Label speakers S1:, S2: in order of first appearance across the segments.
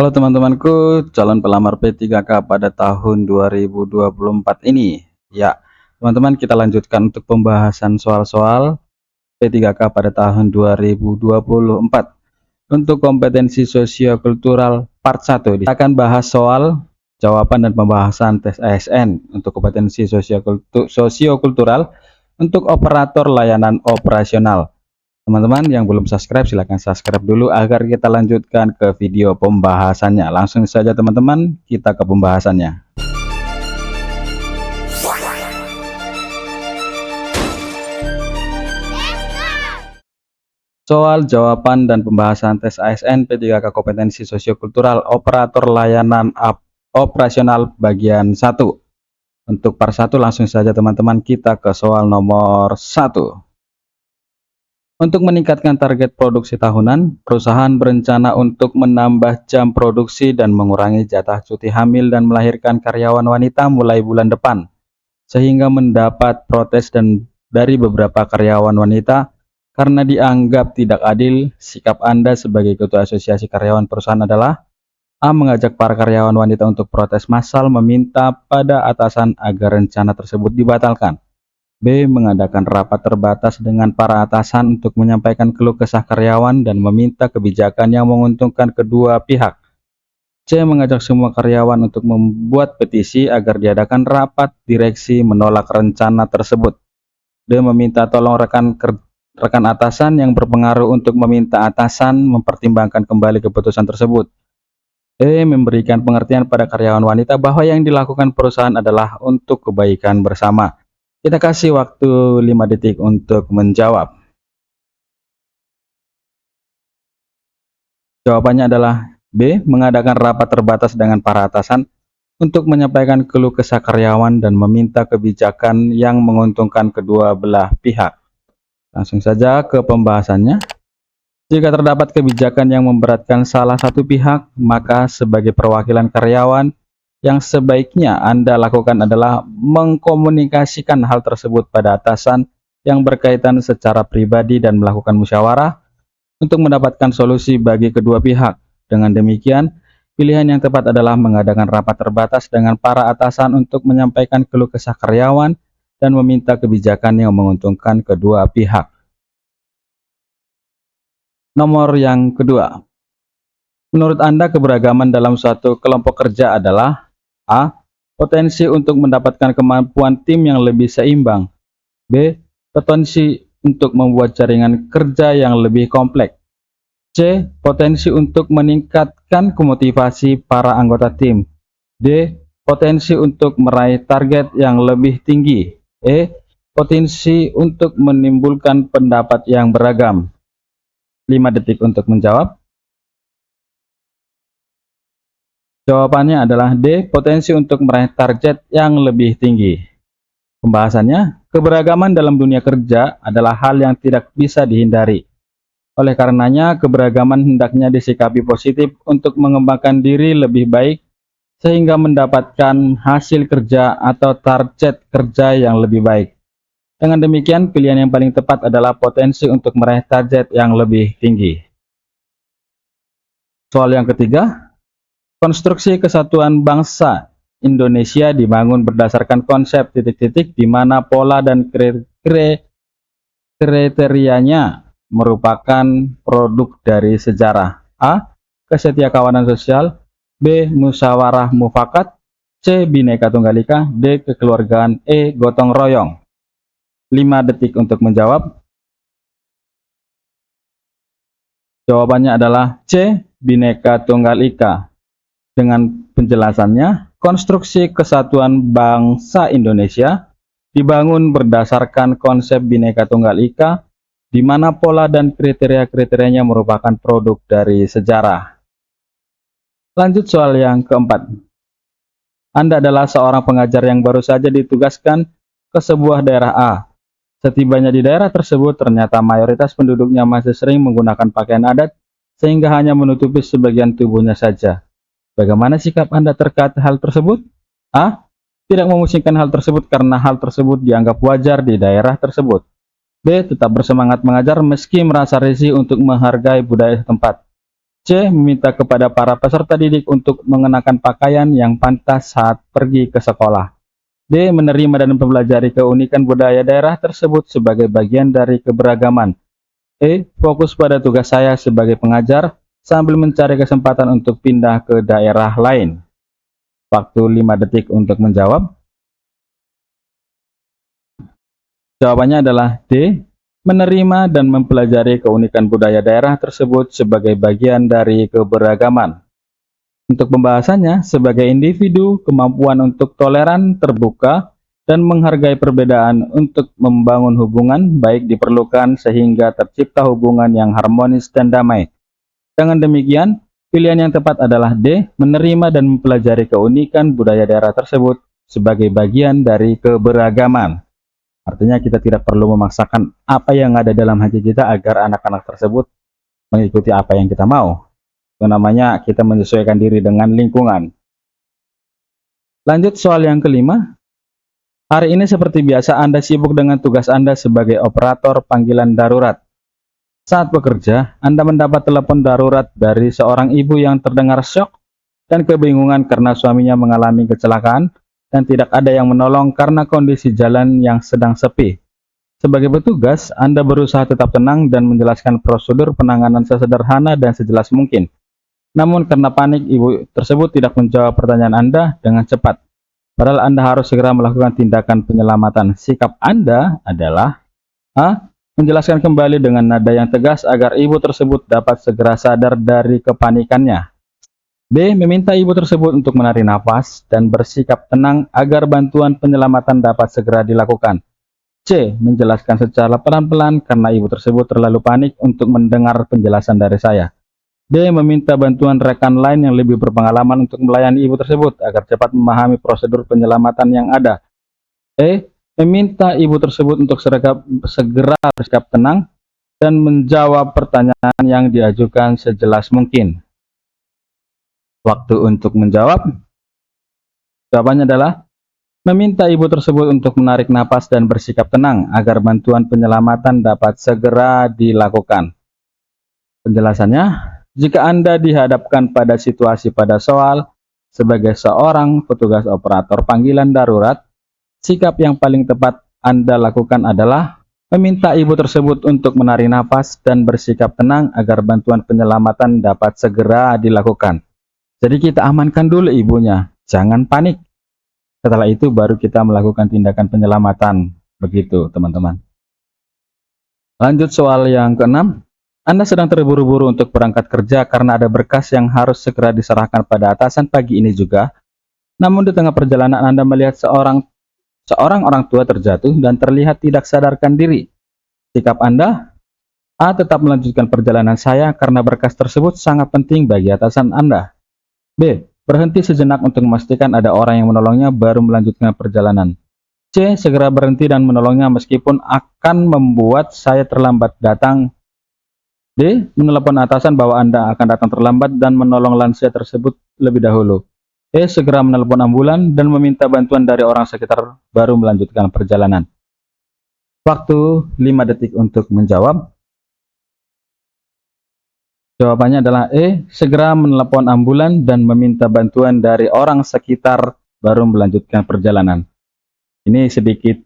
S1: Halo teman-temanku, calon pelamar P3K pada tahun 2024 ini. Ya, teman-teman, kita lanjutkan untuk pembahasan soal-soal P3K pada tahun 2024. Untuk kompetensi sosiokultural part 1, kita akan bahas soal jawaban dan pembahasan tes ASN untuk kompetensi sosiokultural untuk operator layanan operasional. Teman-teman yang belum subscribe, silahkan subscribe dulu agar kita lanjutkan ke video pembahasannya. Langsung saja teman-teman, kita ke pembahasannya. Soal jawaban dan pembahasan tes ASN P3K kompetensi sosiokultural operator layanan operasional bagian 1. Untuk part 1 langsung saja teman-teman, kita ke soal nomor 1. Untuk meningkatkan target produksi tahunan, perusahaan berencana untuk menambah jam produksi dan mengurangi jatah cuti hamil dan melahirkan karyawan wanita mulai bulan depan, sehingga mendapat protes dari beberapa karyawan wanita karena dianggap tidak adil. Sikap Anda sebagai Ketua Asosiasi Karyawan Perusahaan adalah: A. Mengajak para karyawan wanita untuk protes massal meminta pada atasan agar rencana tersebut dibatalkan. B. Mengadakan rapat terbatas dengan para atasan untuk menyampaikan keluh kesah karyawan dan meminta kebijakan yang menguntungkan kedua pihak. C. Mengajak semua karyawan untuk membuat petisi agar diadakan rapat direksi menolak rencana tersebut. D. Meminta tolong rekan atasan yang berpengaruh untuk meminta atasan mempertimbangkan kembali keputusan tersebut. E. Memberikan pengertian pada karyawan wanita bahwa yang dilakukan perusahaan adalah untuk kebaikan bersama. Kita kasih waktu 5 detik untuk menjawab. Jawabannya adalah B. Mengadakan rapat terbatas dengan para atasan untuk menyampaikan keluh kesah karyawan dan meminta kebijakan yang menguntungkan kedua belah pihak. Langsung saja ke pembahasannya. Jika terdapat kebijakan yang memberatkan salah satu pihak, maka sebagai perwakilan karyawan, yang sebaiknya Anda lakukan adalah mengkomunikasikan hal tersebut pada atasan yang berkaitan secara pribadi dan melakukan musyawarah untuk mendapatkan solusi bagi kedua pihak. Dengan demikian, pilihan yang tepat adalah mengadakan rapat terbatas dengan para atasan untuk menyampaikan keluh kesah karyawan dan meminta kebijakan yang menguntungkan kedua pihak. Nomor yang kedua. Menurut Anda, keberagaman dalam suatu kelompok kerja adalah: A. Potensi untuk mendapatkan kemampuan tim yang lebih seimbang. B. Potensi untuk membuat jaringan kerja yang lebih kompleks. C. Potensi untuk meningkatkan motivasi para anggota tim. D. Potensi untuk meraih target yang lebih tinggi. E. Potensi untuk menimbulkan pendapat yang beragam. 5 detik untuk menjawab. Jawabannya adalah D. Potensi untuk meraih target yang lebih tinggi. Pembahasannya, keberagaman dalam dunia kerja adalah hal yang tidak bisa dihindari. Oleh karenanya, keberagaman hendaknya disikapi positif untuk mengembangkan diri lebih baik sehingga mendapatkan hasil kerja atau target kerja yang lebih baik. Dengan demikian, pilihan yang paling tepat adalah potensi untuk meraih target yang lebih tinggi. Soal yang ketiga. Konstruksi kesatuan bangsa Indonesia dibangun berdasarkan konsep titik-titik di mana pola dan kriterianya merupakan produk dari sejarah. A. Kesetiakawanan sosial. B. Musyawarah mufakat. C. Bhinneka Tunggal Ika. D. Kekeluargaan. E. Gotong royong. 5 detik untuk menjawab. Jawabannya adalah C. Bhinneka Tunggal Ika. Dengan penjelasannya, konstruksi kesatuan bangsa Indonesia dibangun berdasarkan konsep Bhinneka Tunggal Ika, di mana pola dan kriteria-kriterianya merupakan produk dari sejarah. Lanjut soal yang keempat. Anda adalah seorang pengajar yang baru saja ditugaskan ke sebuah daerah A. Setibanya di daerah tersebut, ternyata mayoritas penduduknya masih sering menggunakan pakaian adat, sehingga hanya menutupi sebagian tubuhnya saja. Bagaimana sikap Anda terkait hal tersebut? A. Tidak memusingkan hal tersebut karena hal tersebut dianggap wajar di daerah tersebut. B. Tetap bersemangat mengajar meski merasa risih untuk menghargai budaya setempat. C. Meminta kepada para peserta didik untuk mengenakan pakaian yang pantas saat pergi ke sekolah. D. Menerima dan mempelajari keunikan budaya daerah tersebut sebagai bagian dari keberagaman. E. Fokus pada tugas saya sebagai pengajar sambil mencari kesempatan untuk pindah ke daerah lain. Waktu 5 detik untuk menjawab. Jawabannya adalah D. Menerima dan mempelajari keunikan budaya daerah tersebut sebagai bagian dari keberagaman. Untuk pembahasannya, sebagai individu, kemampuan untuk toleran, terbuka, dan menghargai perbedaan untuk membangun hubungan baik diperlukan sehingga tercipta hubungan yang harmonis dan damai. Dengan demikian, pilihan yang tepat adalah D. Menerima dan mempelajari keunikan budaya daerah tersebut sebagai bagian dari keberagaman. Artinya kita tidak perlu memaksakan apa yang ada dalam hati kita agar anak-anak tersebut mengikuti apa yang kita mau. Itu namanya kita menyesuaikan diri dengan lingkungan. Lanjut soal yang kelima. Hari ini seperti biasa Anda sibuk dengan tugas Anda sebagai operator panggilan darurat. Saat bekerja, Anda mendapat telepon darurat dari seorang ibu yang terdengar syok dan kebingungan karena suaminya mengalami kecelakaan dan tidak ada yang menolong karena kondisi jalan yang sedang sepi. Sebagai petugas, Anda berusaha tetap tenang dan menjelaskan prosedur penanganan sesederhana dan sejelas mungkin. Namun karena panik, ibu tersebut tidak menjawab pertanyaan Anda dengan cepat. Padahal Anda harus segera melakukan tindakan penyelamatan. Sikap Anda adalah A. Menjelaskan kembali dengan nada yang tegas agar ibu tersebut dapat segera sadar dari kepanikannya. B. Meminta ibu tersebut untuk menarik nafas dan bersikap tenang agar bantuan penyelamatan dapat segera dilakukan. C. Menjelaskan secara pelan-pelan karena ibu tersebut terlalu panik untuk mendengar penjelasan dari saya. D. Meminta bantuan rekan lain yang lebih berpengalaman untuk melayani ibu tersebut agar cepat memahami prosedur penyelamatan yang ada. E. Meminta ibu tersebut untuk segera bersikap tenang dan menjawab pertanyaan yang diajukan sejelas mungkin. Waktu untuk menjawab. Jawabannya adalah meminta ibu tersebut untuk menarik napas dan bersikap tenang agar bantuan penyelamatan dapat segera dilakukan. Penjelasannya, jika Anda dihadapkan pada situasi pada soal sebagai seorang petugas operator panggilan darurat, sikap yang paling tepat Anda lakukan adalah meminta ibu tersebut untuk menarik napas dan bersikap tenang agar bantuan penyelamatan dapat segera dilakukan. Jadi kita amankan dulu ibunya, jangan panik. Setelah itu baru kita melakukan tindakan penyelamatan. Begitu teman-teman. Lanjut soal yang keenam. Anda sedang terburu-buru untuk berangkat kerja karena ada berkas yang harus segera diserahkan pada atasan pagi ini juga. Namun di tengah perjalanan Anda melihat seorang orang tua terjatuh dan terlihat tidak sadarkan diri. Sikap Anda, A. Tetap melanjutkan perjalanan saya karena berkas tersebut sangat penting bagi atasan Anda. B. Berhenti sejenak untuk memastikan ada orang yang menolongnya baru melanjutkan perjalanan. C. Segera berhenti dan menolongnya meskipun akan membuat saya terlambat datang. D. Menelepon atasan bahwa Anda akan datang terlambat dan menolong lansia tersebut lebih dahulu. E. Segera menelepon ambulan dan meminta bantuan dari orang sekitar baru melanjutkan perjalanan. Waktu 5 detik untuk menjawab. Jawabannya adalah E. Segera menelepon ambulan dan meminta bantuan dari orang sekitar baru melanjutkan perjalanan. Ini sedikit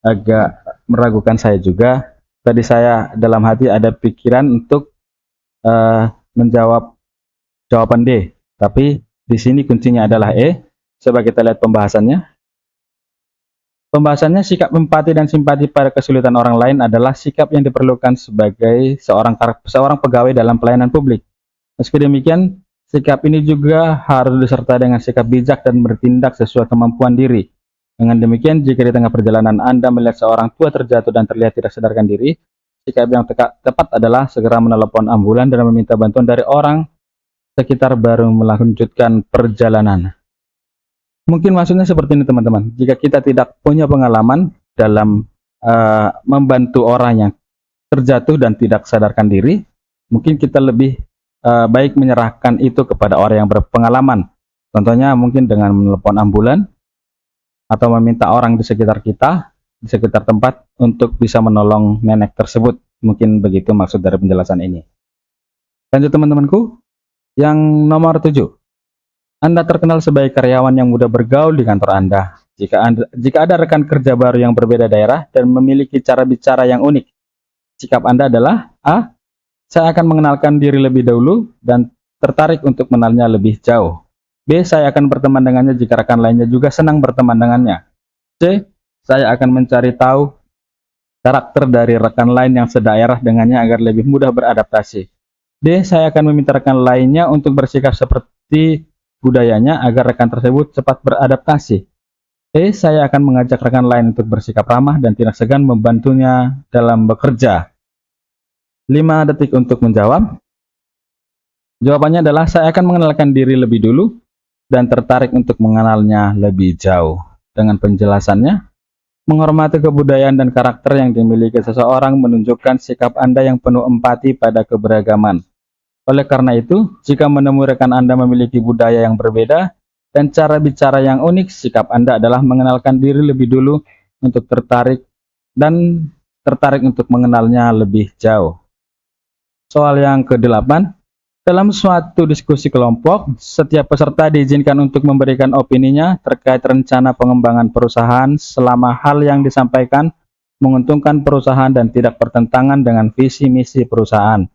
S1: agak meragukan saya juga. Tadi saya dalam hati ada pikiran untuk menjawab jawaban D. Tapi di sini kuncinya adalah E. Coba kita lihat pembahasannya. Pembahasannya, sikap empati dan simpati pada kesulitan orang lain adalah sikap yang diperlukan sebagai seorang pegawai dalam pelayanan publik. Meski demikian, sikap ini juga harus disertai dengan sikap bijak dan bertindak sesuai kemampuan diri. Dengan demikian, jika di tengah perjalanan Anda melihat seorang tua terjatuh dan terlihat tidak sadarkan diri, sikap yang tepat adalah segera menelepon ambulan dan meminta bantuan dari orang sekitar baru melanjutkan perjalanan. Mungkin maksudnya seperti ini teman-teman. Jika kita tidak punya pengalaman dalam membantu orang yang terjatuh dan tidak sadarkan diri, mungkin kita lebih baik menyerahkan itu kepada orang yang berpengalaman. Contohnya mungkin dengan menelepon ambulan atau meminta orang di sekitar kita, di sekitar tempat untuk bisa menolong nenek tersebut. Mungkin begitu maksud dari penjelasan ini. Lanjut teman-temanku. Yang nomor 7, Anda terkenal sebagai karyawan yang mudah bergaul di kantor Anda. Jika ada rekan kerja baru yang berbeda daerah dan memiliki cara bicara yang unik, sikap Anda adalah A. Saya akan mengenalkan diri lebih dahulu dan tertarik untuk mengenalnya lebih jauh. B. Saya akan berteman dengannya jika rekan lainnya juga senang berteman dengannya. C. Saya akan mencari tahu karakter dari rekan lain yang sedaerah dengannya agar lebih mudah beradaptasi. D. Saya akan meminta rekan lainnya untuk bersikap seperti budayanya agar rekan tersebut cepat beradaptasi. E. Saya akan mengajak rekan lain untuk bersikap ramah dan tidak segan membantunya dalam bekerja. 5 detik untuk menjawab. Jawabannya adalah saya akan mengenalkan diri lebih dulu dan tertarik untuk mengenalnya lebih jauh. Dengan penjelasannya, menghormati kebudayaan dan karakter yang dimiliki seseorang menunjukkan sikap Anda yang penuh empati pada keberagaman. Oleh karena itu, jika menemui rekan Anda memiliki budaya yang berbeda dan cara bicara yang unik, sikap Anda adalah mengenalkan diri lebih dulu untuk tertarik untuk mengenalnya lebih jauh. Soal yang ke-8, dalam suatu diskusi kelompok, setiap peserta diizinkan untuk memberikan opininya terkait rencana pengembangan perusahaan selama hal yang disampaikan menguntungkan perusahaan dan tidak bertentangan dengan visi misi perusahaan.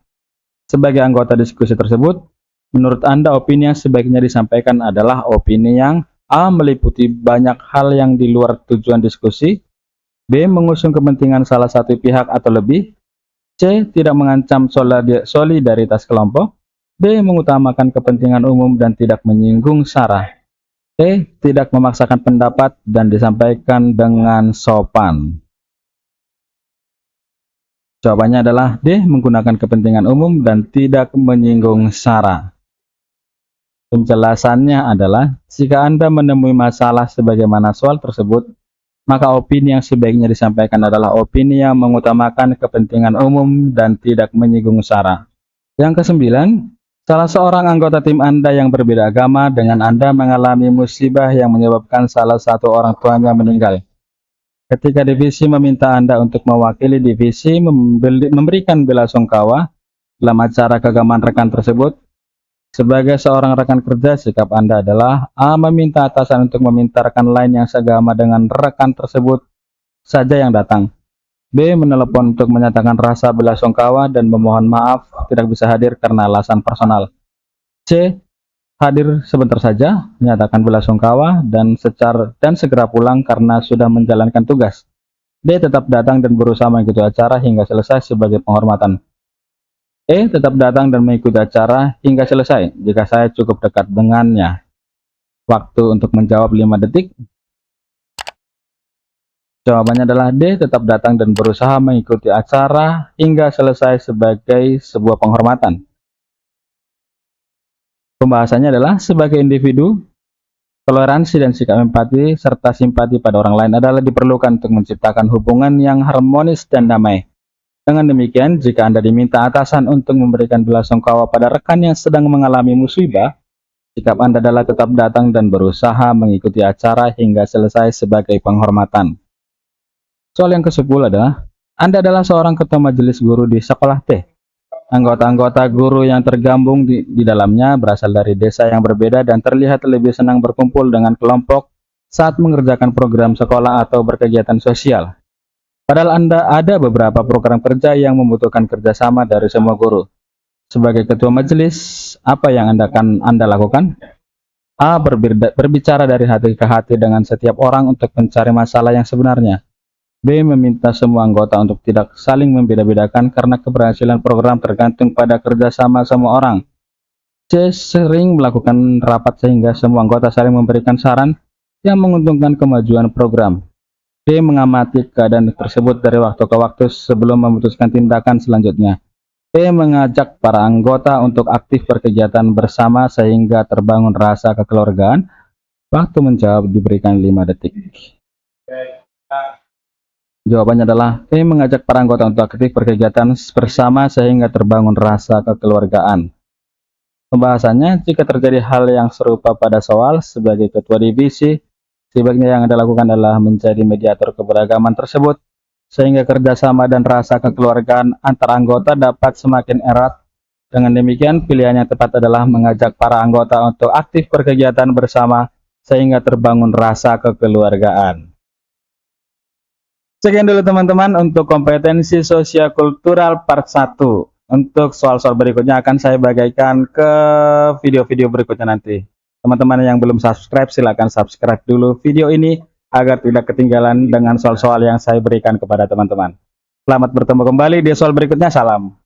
S1: Sebagai anggota diskusi tersebut, menurut Anda opini yang sebaiknya disampaikan adalah opini yang A. meliputi banyak hal yang di luar tujuan diskusi, B. mengusung kepentingan salah satu pihak atau lebih, C. tidak mengancam solidaritas kelompok, D. mengutamakan kepentingan umum dan tidak menyinggung sara, E. tidak memaksakan pendapat dan disampaikan dengan sopan. Jawabannya adalah D. menggunakan kepentingan umum dan tidak menyinggung sara. Penjelasannya adalah, jika Anda menemui masalah sebagaimana soal tersebut, maka opini yang sebaiknya disampaikan adalah opini yang mengutamakan kepentingan umum dan tidak menyinggung sara. Yang ke-9, salah seorang anggota tim Anda yang berbeda agama dengan Anda mengalami musibah yang menyebabkan salah satu orang tuanya meninggal. Ketika divisi meminta Anda untuk mewakili divisi memberikan belasungkawa dalam acara keagamaan rekan tersebut, sebagai seorang rekan kerja, sikap Anda adalah A. meminta atasan untuk meminta rekan lain yang seagama dengan rekan tersebut saja yang datang. B. menelepon untuk menyatakan rasa belasungkawa dan memohon maaf tidak bisa hadir karena alasan personal. C. hadir sebentar saja, menyatakan belasungkawa dan segera pulang karena sudah menjalankan tugas. D. tetap datang dan berusaha mengikuti acara hingga selesai sebagai penghormatan. E. tetap datang dan mengikuti acara hingga selesai jika saya cukup dekat dengannya. Waktu untuk menjawab 5 detik. Jawabannya adalah D. tetap datang dan berusaha mengikuti acara hingga selesai sebagai sebuah penghormatan. Pembahasannya adalah, sebagai individu, toleransi dan sikap empati serta simpati pada orang lain adalah diperlukan untuk menciptakan hubungan yang harmonis dan damai. Dengan demikian, jika Anda diminta atasan untuk memberikan belasungkawa pada rekan yang sedang mengalami musibah, sikap Anda adalah tetap datang dan berusaha mengikuti acara hingga selesai sebagai penghormatan. Soal yang ke-10 adalah, Anda adalah seorang ketua majelis guru di sekolah T. Anggota-anggota guru yang tergabung di dalamnya berasal dari desa yang berbeda dan terlihat lebih senang berkumpul dengan kelompok saat mengerjakan program sekolah atau berkegiatan sosial. Padahal ada beberapa program kerja yang membutuhkan kerjasama dari semua guru. Sebagai ketua majelis, apa yang Anda lakukan? A. Berbicara dari hati ke hati dengan setiap orang untuk mencari masalah yang sebenarnya. B. Meminta semua anggota untuk tidak saling membeda-bedakan karena keberhasilan program tergantung pada kerjasama semua orang. C. Sering melakukan rapat sehingga semua anggota saling memberikan saran yang menguntungkan kemajuan program. D. Mengamati keadaan tersebut dari waktu ke waktu sebelum memutuskan tindakan selanjutnya. E. Mengajak para anggota untuk aktif berkegiatan bersama sehingga terbangun rasa kekeluargaan. Waktu menjawab diberikan 5 detik. Jawabannya adalah E. Mengajak para anggota untuk aktif berkegiatan bersama sehingga terbangun rasa kekeluargaan. Pembahasannya, jika terjadi hal yang serupa pada soal, sebagai ketua divisi, sebaiknya yang Anda lakukan adalah menjadi mediator keberagaman tersebut, sehingga kerjasama dan rasa kekeluargaan antar anggota dapat semakin erat Dengan demikian, pilihan yang tepat adalah mengajak para anggota untuk aktif berkegiatan bersama sehingga terbangun rasa kekeluargaan. Sekian dulu teman-teman untuk kompetensi sosio-kultural part 1. Untuk soal-soal berikutnya akan saya bagikan ke video-video berikutnya nanti. Teman-teman yang belum subscribe, silahkan subscribe dulu video ini agar tidak ketinggalan dengan soal-soal yang saya berikan kepada teman-teman. Selamat bertemu kembali di soal berikutnya. Salam.